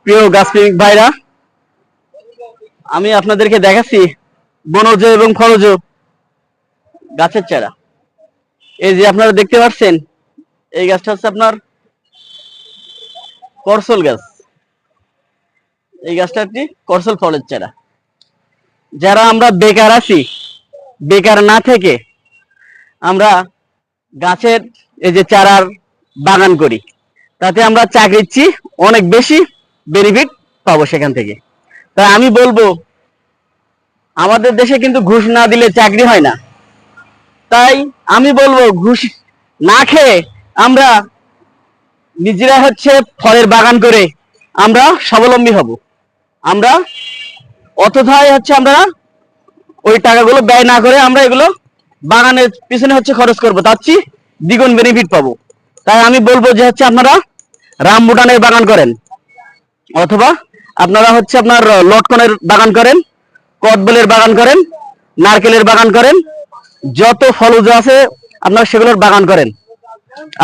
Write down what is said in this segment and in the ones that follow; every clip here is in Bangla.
প্রিয় গাছপ্রেমিক ভাইরা, আমি আপনাদেরকে দেখাচ্ছি বনজ এবং ফলজ গাছের চারা। এই যে আপনারা দেখতে পাচ্ছেন, এই গাছটা হচ্ছে আপনার করসল গাছ। এই গাছটা একটি করসল ফলের চারা। যারা আমরা বেকার আছি, বেকার না থেকে আমরা গাছের এই যে চারার বাগান করি, তাতে আমরা চাকরির চেয়ে অনেক বেশি বেনিফিট পাবো সেখান থেকে। তাই আমি বলবো, আমাদের দেশে কিন্তু ঘুষ না দিলে চাকরি হয় না। তাই আমি বলবো, ঘুষ না খেয়ে আমরা নিজেরা হচ্ছে ফলের বাগান করে আমরা স্বাবলম্বী হব। আমরা অতথায় হচ্ছে আমরা ওই টাকাগুলো ব্যয় না করে আমরা এগুলো বাগানের পিছনে হচ্ছে খরচ করবো, তার চেয়ে দ্বিগুণ বেনিফিট পাবো। তাই আমি বলবো যে হচ্ছে আপনারা রামবুটানের বাগান করেন, অথবা আপনারা হচ্ছে আপনার লটকনের বাগান করেন, কদবেলের বাগান করেন, নারকেলের বাগান করেন, যত ফলজ আছে আপনার সেগুলোর বাগান করেন।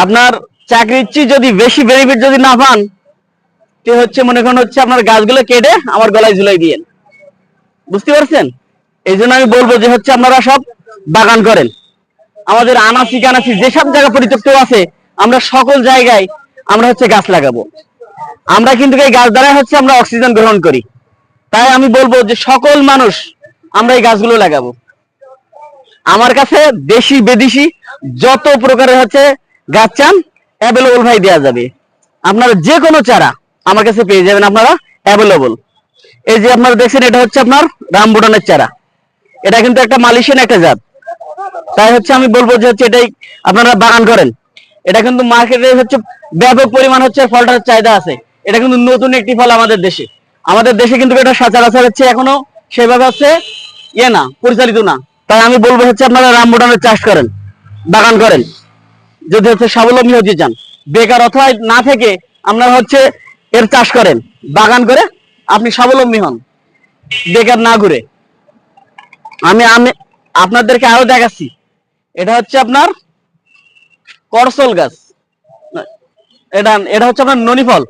আপনার চাকরির চেয়ে যদি বেশি বেনিফিট যদি না পান, তে হচ্ছে মনে করেন হচ্ছে আপনার গাছগুলো কেটে আমার গলায় ঝুলাই দিয়েন। বুঝতে পারছেন? এই জন্য আমি বলবো যে হচ্ছে আপনারা সব বাগান করেন। আমাদের আনাচি কানাচি যেসব জায়গা পরিত্যক্ত আছে, আমরা সকল জায়গায় আমরা হচ্ছে গাছ লাগাবো। আমরা কিন্তু এই গাছ দ্বারা হচ্ছে আমরা অক্সিজেন গ্রহণ করি। তাই আমি বলবো যে সকল মানুষ আমরা এই গাছগুলো লাগাবো। আমার কাছে দেশি বিদেশি যত প্রকারের হচ্ছে গাছ চান, অ্যাভেলেবল ভাই দেওয়া যাবে। আপনারা যে কোনো চারা আমার কাছে পেয়ে যাবেন, আপনারা অ্যাভেলেবল। এই যে আপনারা দেখছেন, এটা হচ্ছে আপনার রামবুটানের চারা। এটা কিন্তু একটা মালয়েশিয়ান একটা জাত। তাই হচ্ছে আমি বলবো যে হচ্ছে এটাই আপনারা বাগান করেন। এটা কিন্তু মার্কেটে হচ্ছে ব্যাপক পরিমাণ হচ্ছে ফলটার চাহিদা আছে। এটা কিন্তু নতুন একটি ফল আমাদের দেশে। আমাদের দেশে কিন্তু এটা সচরাচর হচ্ছে এখনো সেভাবে হচ্ছে না, পরিচালিত না। তাই আমি বলবো হচ্ছে আপনারা রামবুটানের চাষ করেন, বাগান করেন, যদি হচ্ছে স্বাবলম্বী হতে চান। বেকার অথবা না থেকে আপনারা হচ্ছে এর চাষ করেন, বাগান করে আপনি স্বাবলম্বী হন, বেকার না ঘুরে। আমি আমি আপনাদেরকে আরো দেখাচ্ছি, এটা হচ্ছে আপনার করসল গাছ। এটা এটা হচ্ছে আপনার ননি ফল।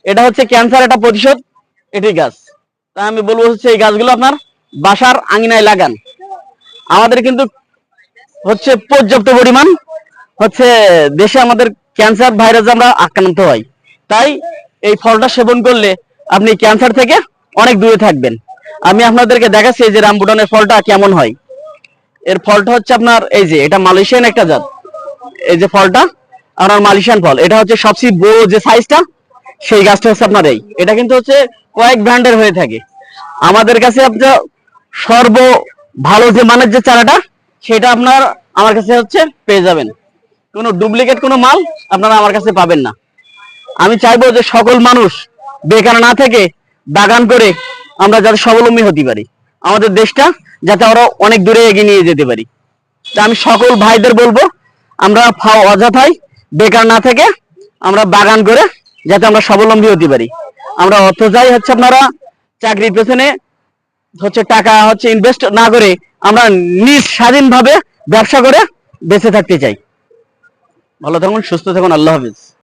এটা হচ্ছে ক্যান্সার একটা প্রতিশোধ এটি গাছ। তাই আমি বলবো হচ্ছে এই গাছগুলো আপনার বাসার আঙিনায় লাগান। আমাদের কিন্তু হচ্ছে পর্যাপ্ত পরিমাণ হচ্ছে দেশে আমাদের ক্যান্সার ভাইরাস আমরা আক্রান্ত হয়। তাই এই ফলটা সেবন করলে আপনি ক্যান্সার থেকে অনেক দূরে থাকবেন। আমি আপনাদেরকে দেখাচ্ছি যে রামবুটানের ফলটা কেমন হয়। এর ফলটা হচ্ছে আপনার এই যে, এটা মালয়েশিয়ান একটা জাত। এই যে ফলটা আপনার মালয়েশিয়ান ফল। এটা হচ্ছে সবচেয়ে বড় যে সাইজটা, সেই গাছটা হচ্ছে আপনার এই। এটা কিন্তু হচ্ছে কয়েক ব্র্যান্ডের হয়ে থাকে। আমাদের কাছে আপনার সর্ব ভালো যে মানের যে চারাটা, সেটা আপনার আমার কাছে হচ্ছে পেয়ে যাবেন। কোনো ডুপ্লিকেট কোনো মাল আপনারা আমার কাছে পাবেন না। আমি চাইবো যে সকল মানুষ বেকার না থেকে বাগান করে আমরা যাতে স্বাবলম্বী হতে পারি, আমাদের দেশটা যাতে আরো অনেক দূরে এগিয়ে নিয়ে যেতে পারি। তা আমি সকল ভাইদের বলবো, আমরা অযথাই বেকার না থেকে আমরা বাগান করে যাতে আমরা স্বাবলম্বী হতে পারি। আমরা অর্থ হচ্ছে আপনারা চাকরির পেছনে হচ্ছে টাকা হচ্ছে ইনভেস্ট না করে আমরা নিজ স্বাধীনভাবে ব্যবসা করে বেঁচে থাকতে চাই। ভালো থাকুন, সুস্থ থাকুন, আল্লাহ হাফিজ।